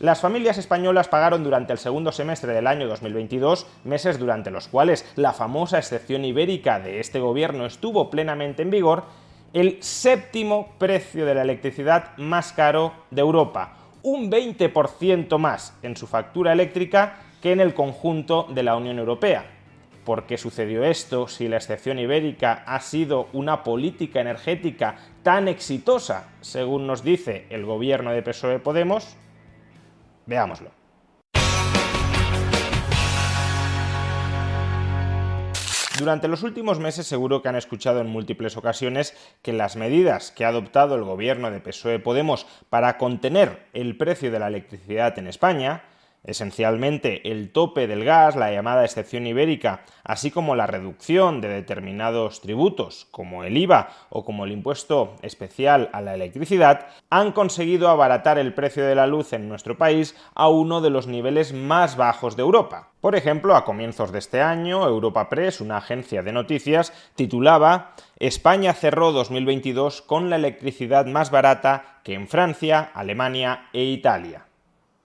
Las familias españolas pagaron durante el segundo semestre del año 2022, meses durante los cuales la famosa excepción ibérica de este gobierno estuvo plenamente en vigor, el séptimo precio de la electricidad más caro de Europa, un 20% más en su factura eléctrica que en el conjunto de la Unión Europea. ¿Por qué sucedió esto si la excepción ibérica ha sido una política energética tan exitosa, según nos dice el gobierno de PSOE-Podemos? Veámoslo. Durante los últimos meses seguro que han escuchado en múltiples ocasiones que las medidas que ha adoptado el gobierno de PSOE-Podemos para contener el precio de la electricidad en España, esencialmente el tope del gas, la llamada excepción ibérica, así como la reducción de determinados tributos, como el IVA o como el impuesto especial a la electricidad, han conseguido abaratar el precio de la luz en nuestro país a uno de los niveles más bajos de Europa. Por ejemplo, a comienzos de este año, Europa Press, una agencia de noticias, titulaba «España cerró 2022 con la electricidad más barata que en Francia, Alemania e Italia».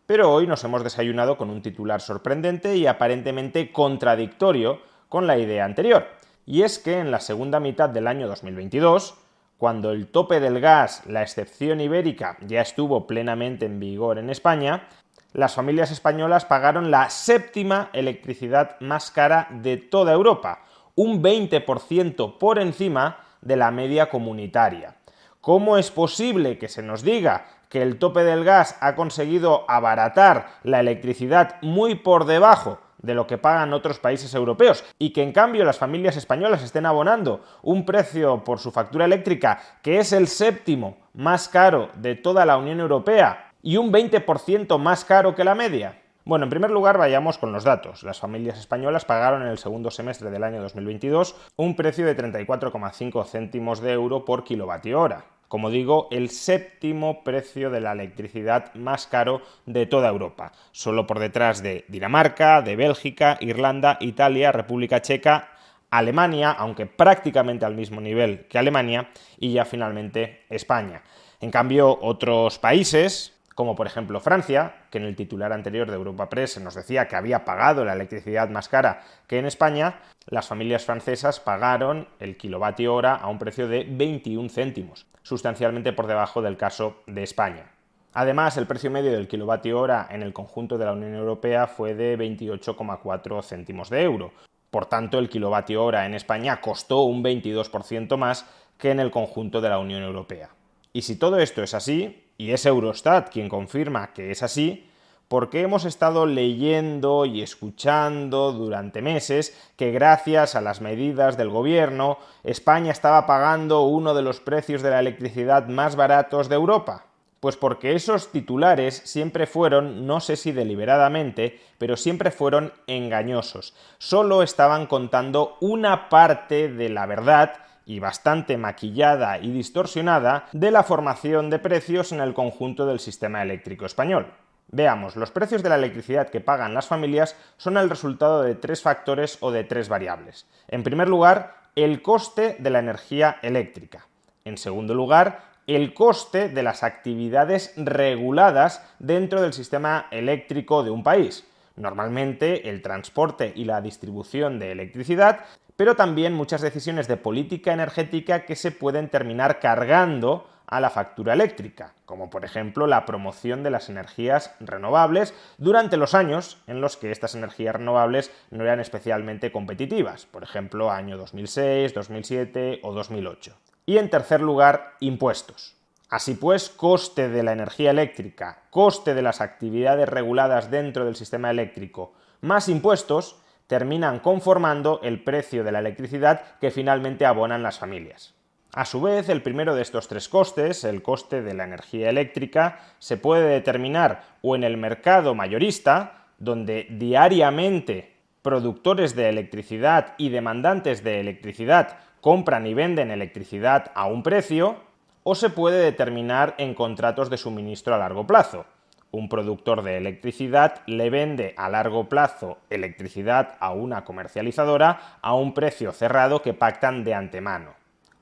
Pero hoy nos hemos desayunado con un titular sorprendente y aparentemente contradictorio con la idea anterior. Y es que en la segunda mitad del año 2022, cuando el tope del gas, la excepción ibérica, ya estuvo plenamente en vigor en España, las familias españolas pagaron la séptima electricidad más cara de toda Europa, un 20% por encima de la media comunitaria. ¿Cómo es posible que se nos diga que el tope del gas ha conseguido abaratar la electricidad muy por debajo de lo que pagan otros países europeos y que en cambio las familias españolas estén abonando un precio por su factura eléctrica que es el séptimo más caro de toda la Unión Europea y un 20% más caro que la media? Bueno, en primer lugar vayamos con los datos. Las familias españolas pagaron en el segundo semestre del año 2022 un precio de 34,5 céntimos de euro por kilovatio hora. Como digo, el séptimo precio de la electricidad más caro de toda Europa, solo por detrás de Dinamarca, de Bélgica, Irlanda, Italia, República Checa, Alemania, aunque prácticamente al mismo nivel que Alemania, y ya finalmente España. En cambio, otros países, como por ejemplo Francia, que en el titular anterior de Europa Press se nos decía que había pagado la electricidad más cara que en España, las familias francesas pagaron el kilovatio hora a un precio de 21 céntimos, sustancialmente por debajo del caso de España. Además, el precio medio del kilovatio hora en el conjunto de la Unión Europea fue de 28,4 céntimos de euro. Por tanto, el kilovatio hora en España costó un 22% más que en el conjunto de la Unión Europea. Y si todo esto es así, y es Eurostat quien confirma que es así, porque hemos estado leyendo y escuchando durante meses que gracias a las medidas del gobierno, España estaba pagando uno de los precios de la electricidad más baratos de Europa? Pues porque esos titulares siempre fueron, no sé si deliberadamente, pero siempre fueron engañosos. Solo estaban contando una parte de la verdad y bastante maquillada y distorsionada de la formación de precios en el conjunto del sistema eléctrico español. Veamos, los precios de la electricidad que pagan las familias son el resultado de tres factores o de tres variables. En primer lugar, el coste de la energía eléctrica. En segundo lugar, el coste de las actividades reguladas dentro del sistema eléctrico de un país. Normalmente el transporte y la distribución de electricidad, pero también muchas decisiones de política energética que se pueden terminar cargando a la factura eléctrica, como por ejemplo la promoción de las energías renovables durante los años en los que estas energías renovables no eran especialmente competitivas, por ejemplo año 2006, 2007 o 2008. Y en tercer lugar, impuestos. Así pues, coste de la energía eléctrica, coste de las actividades reguladas dentro del sistema eléctrico, más impuestos, terminan conformando el precio de la electricidad que finalmente abonan las familias. A su vez, el primero de estos tres costes, el coste de la energía eléctrica, se puede determinar o en el mercado mayorista, donde diariamente productores de electricidad y demandantes de electricidad compran y venden electricidad a un precio, o se puede determinar en contratos de suministro a largo plazo. Un productor de electricidad le vende a largo plazo electricidad a una comercializadora a un precio cerrado que pactan de antemano.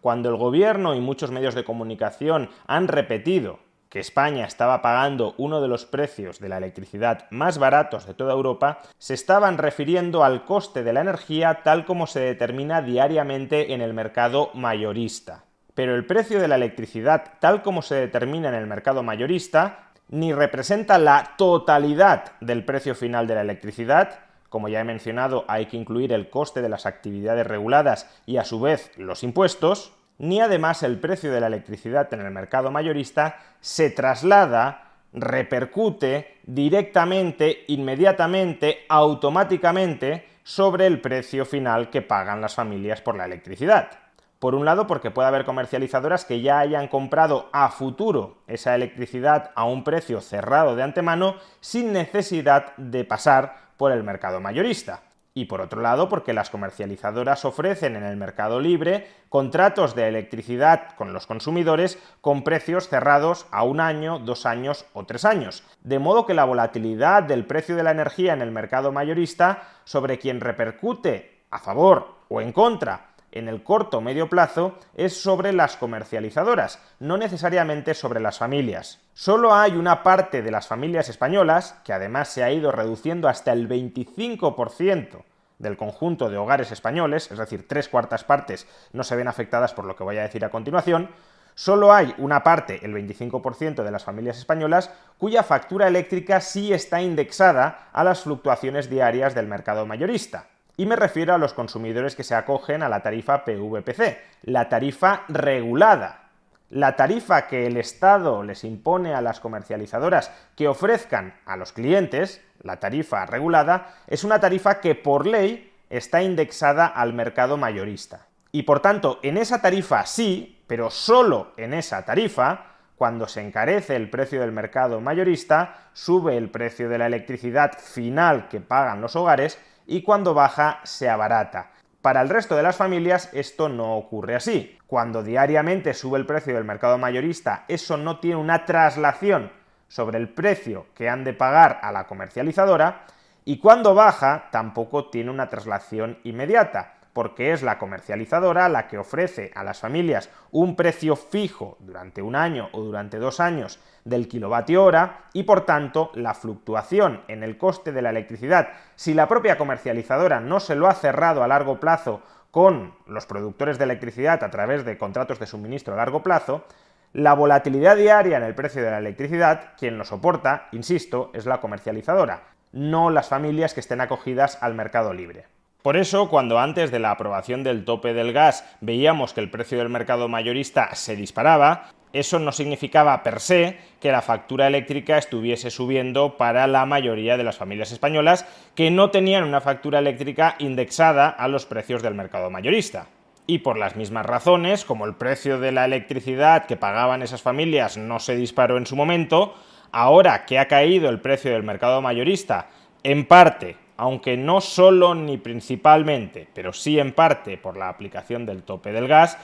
Cuando el gobierno y muchos medios de comunicación han repetido que España estaba pagando uno de los precios de la electricidad más baratos de toda Europa, se estaban refiriendo al coste de la energía tal como se determina diariamente en el mercado mayorista. Pero el precio de la electricidad tal como se determina en el mercado mayorista ni representa la totalidad del precio final de la electricidad. Como ya he mencionado, hay que incluir el coste de las actividades reguladas y a su vez los impuestos, ni además el precio de la electricidad en el mercado mayorista se traslada, repercute directamente, inmediatamente, automáticamente sobre el precio final que pagan las familias por la electricidad. Por un lado, porque puede haber comercializadoras que ya hayan comprado a futuro esa electricidad a un precio cerrado de antemano sin necesidad de pasar por el mercado mayorista. Y por otro lado, porque las comercializadoras ofrecen en el mercado libre contratos de electricidad con los consumidores con precios cerrados a 1 año, 2 años o 3 años. De modo que la volatilidad del precio de la energía en el mercado mayorista, sobre quien repercute a favor o en contra en el corto o medio plazo, es sobre las comercializadoras, no necesariamente sobre las familias. Solo hay una parte de las familias españolas, que además se ha ido reduciendo hasta el 25% del conjunto de hogares españoles, es decir, 3/4 partes no se ven afectadas por lo que voy a decir a continuación. Solo hay una parte, el 25% de las familias españolas, cuya factura eléctrica sí está indexada a las fluctuaciones diarias del mercado mayorista. Y me refiero a los consumidores que se acogen a la tarifa PVPC, la tarifa regulada. La tarifa que el Estado les impone a las comercializadoras que ofrezcan a los clientes, la tarifa regulada, es una tarifa que por ley está indexada al mercado mayorista. Y por tanto, en esa tarifa sí, pero solo en esa tarifa, cuando se encarece el precio del mercado mayorista, sube el precio de la electricidad final que pagan los hogares y cuando baja se abarata. Para el resto de las familias esto no ocurre así. Cuando diariamente sube el precio del mercado mayorista, eso no tiene una traslación sobre el precio que han de pagar a la comercializadora, y cuando baja tampoco tiene una traslación inmediata, porque es la comercializadora la que ofrece a las familias un precio fijo durante 1 año o durante 2 años del kilovatio hora y por tanto la fluctuación en el coste de la electricidad, si la propia comercializadora no se lo ha cerrado a largo plazo con los productores de electricidad a través de contratos de suministro a largo plazo, la volatilidad diaria en el precio de la electricidad, quien lo soporta, insisto, es la comercializadora, no las familias que estén acogidas al mercado libre. Por eso, cuando antes de la aprobación del tope del gas veíamos que el precio del mercado mayorista se disparaba, eso no significaba per se que la factura eléctrica estuviese subiendo para la mayoría de las familias españolas que no tenían una factura eléctrica indexada a los precios del mercado mayorista. Y por las mismas razones, como el precio de la electricidad que pagaban esas familias no se disparó en su momento, ahora que ha caído el precio del mercado mayorista, en parte, aunque no solo ni principalmente, pero sí en parte por la aplicación del tope del gas,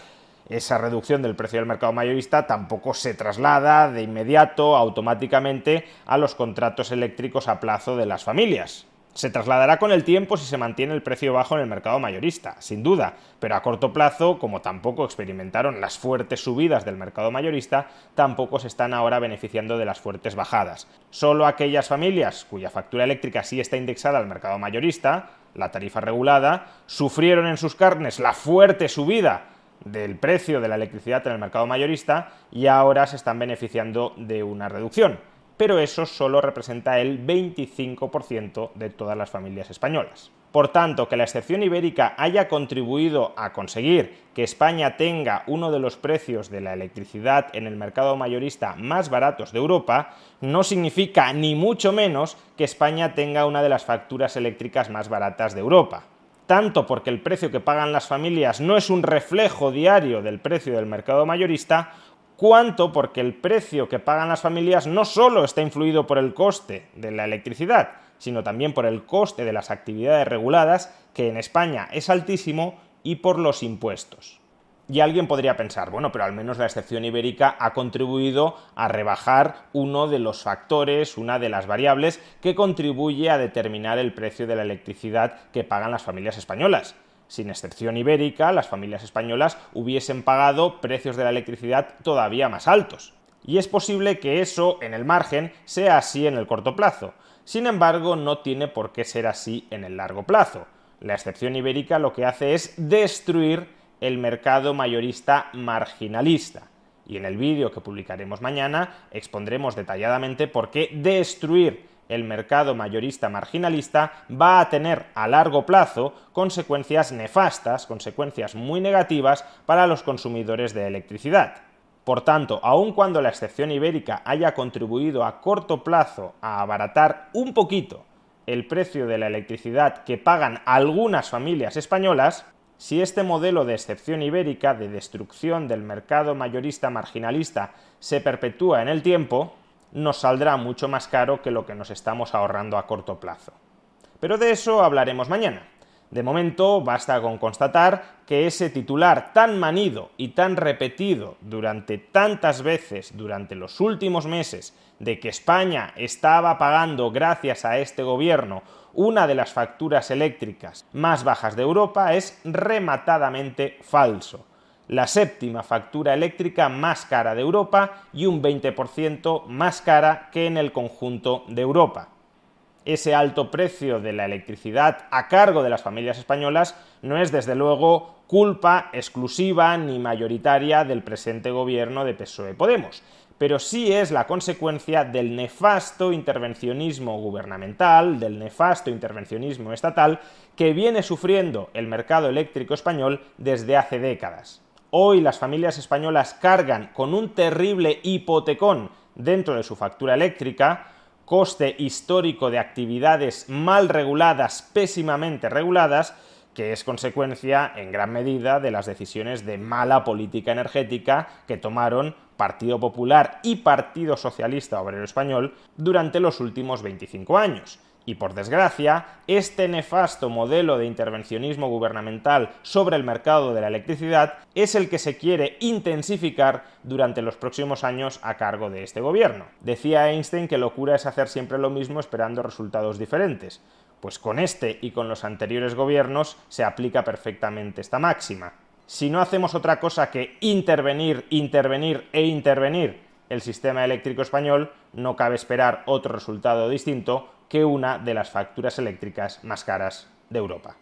esa reducción del precio del mercado mayorista tampoco se traslada de inmediato, automáticamente, a los contratos eléctricos a plazo de las familias. Se trasladará con el tiempo si se mantiene el precio bajo en el mercado mayorista, sin duda, pero a corto plazo, como tampoco experimentaron las fuertes subidas del mercado mayorista, tampoco se están ahora beneficiando de las fuertes bajadas. Solo aquellas familias cuya factura eléctrica sí está indexada al mercado mayorista, la tarifa regulada, sufrieron en sus carnes la fuerte subida del precio de la electricidad en el mercado mayorista y ahora se están beneficiando de una reducción. Pero eso solo representa el 25% de todas las familias españolas. Por tanto, que la excepción ibérica haya contribuido a conseguir que España tenga uno de los precios de la electricidad en el mercado mayorista más baratos de Europa, no significa ni mucho menos que España tenga una de las facturas eléctricas más baratas de Europa. Tanto porque el precio que pagan las familias no es un reflejo diario del precio del mercado mayorista, cuanto porque el precio que pagan las familias no solo está influido por el coste de la electricidad, sino también por el coste de las actividades reguladas, que en España es altísimo, y por los impuestos. Y alguien podría pensar, bueno, pero al menos la excepción ibérica ha contribuido a rebajar uno de los factores, una de las variables que contribuye a determinar el precio de la electricidad que pagan las familias españolas. Sin excepción ibérica, las familias españolas hubiesen pagado precios de la electricidad todavía más altos. Y es posible que eso, en el margen, sea así en el corto plazo. Sin embargo, no tiene por qué ser así en el largo plazo. La excepción ibérica lo que hace es destruir el mercado mayorista marginalista. Y en el vídeo que publicaremos mañana expondremos detalladamente por qué destruir el mercado mayorista marginalista va a tener a largo plazo consecuencias nefastas, consecuencias muy negativas para los consumidores de electricidad. Por tanto, aun cuando la excepción ibérica haya contribuido a corto plazo a abaratar un poquito el precio de la electricidad que pagan algunas familias españolas, si este modelo de excepción ibérica de destrucción del mercado mayorista marginalista se perpetúa en el tiempo, nos saldrá mucho más caro que lo que nos estamos ahorrando a corto plazo. Pero de eso hablaremos mañana. De momento, basta con constatar que ese titular tan manido y tan repetido durante tantas veces durante los últimos meses de que España estaba pagando, gracias a este gobierno, una de las facturas eléctricas más bajas de Europa es rematadamente falso. La séptima factura eléctrica más cara de Europa y un 20% más cara que en el conjunto de Europa. Ese alto precio de la electricidad a cargo de las familias españolas no es, desde luego, culpa exclusiva ni mayoritaria del presente gobierno de PSOE-Podemos, pero sí es la consecuencia del nefasto intervencionismo gubernamental, del nefasto intervencionismo estatal que viene sufriendo el mercado eléctrico español desde hace décadas. Hoy las familias españolas cargan con un terrible hipotecón dentro de su factura eléctrica, coste histórico de actividades mal reguladas, pésimamente reguladas, que es consecuencia en gran medida de las decisiones de mala política energética que tomaron Partido Popular y Partido Socialista Obrero Español durante los últimos 25 años. Y por desgracia, este nefasto modelo de intervencionismo gubernamental sobre el mercado de la electricidad es el que se quiere intensificar durante los próximos años a cargo de este gobierno. Decía Einstein que locura es hacer siempre lo mismo esperando resultados diferentes. Pues con este y con los anteriores gobiernos se aplica perfectamente esta máxima. Si no hacemos otra cosa que intervenir el sistema eléctrico español, no cabe esperar otro resultado distinto que una de las facturas eléctricas más caras de Europa.